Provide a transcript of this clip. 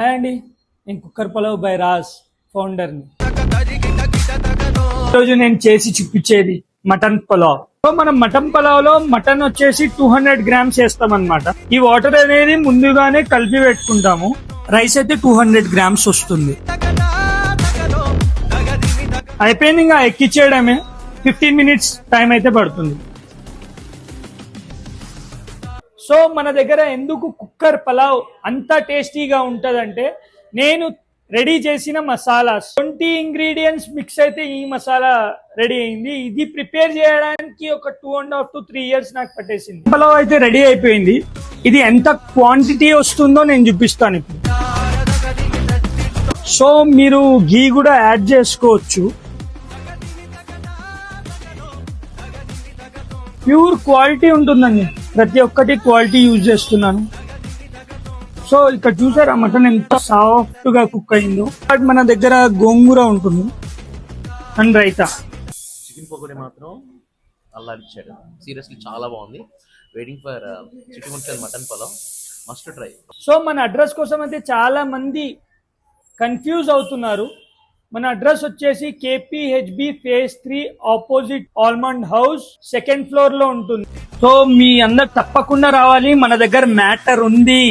Hi అండి, నేను cooker pulao by Raj ఫౌండర్ని. ఈరోజు నేను చేసి చూపించేది మటన్ పలావ్. సో మనం మటన్ పలావ్ లో మటన్ వచ్చేసి 200 గ్రామ్స్ వేస్తాం అనమాట. ఈ వాటర్ అనేది ముందుగానే కలిపి పెట్టుకుంటాము. రైస్ అయితే 200 గ్రామ్స్ వస్తుంది. అయిపోయింది, ఇంకా ఎక్కిచ్చేయడమే. 15 మినిట్స్ టైం అయితే పడుతుంది. సో మన దగ్గర ఎందుకు కుక్కర్ పలావ్ అంత టేస్టీగా ఉంటదంటే, నేను రెడీ చేసిన మసాలా 20 ఇంగ్రీడియంట్స్ మిక్స్ అయితే ఈ మసాలా రెడీ అయింది. ఇది ప్రిపేర్ చేయడానికి ఒక 2.5 to 3 years నాకు పట్టేసింది. పలావ్ అయితే రెడీ అయిపోయింది. ఇది ఎంత క్వాంటిటీ వస్తుందో నేను చూపిస్తాను ఇప్పుడు. సో మీరు ఘీ కూడా యాడ్ చేసుకోవచ్చు. ప్యూర్ క్వాలిటీ ఉంటుందండి, ప్రతి ఒక్కటి క్వాలిటీ యూజ్ చేస్తున్నాను. సో ఇక్కడ చూసారా మటన్ ఎంత సాఫ్ట్ గా కుక్ అయిందో. మన దగ్గర గోంగూర ఉంటుంది అండ్ రైతా. చికెన్ పకోడీ మాత్రం అల్లాడిచ్చాడు. సీరియస్లీ చాలా బాగుంది. Waiting for chicken mutton pulao, must try. So మన అడ్రస్ కోసం అయితే చాలా మంది కన్ఫ్యూజ్ అవుతున్నారు. మన అడ్రస్ వచ్చేసి KPHB phase 3 opposite almond house, 2nd floor లో ఉంటుంది. సో మీ అందరు తప్పకుండా రావాలి, మన దగ్గర మ్యాటర్ ఉంది.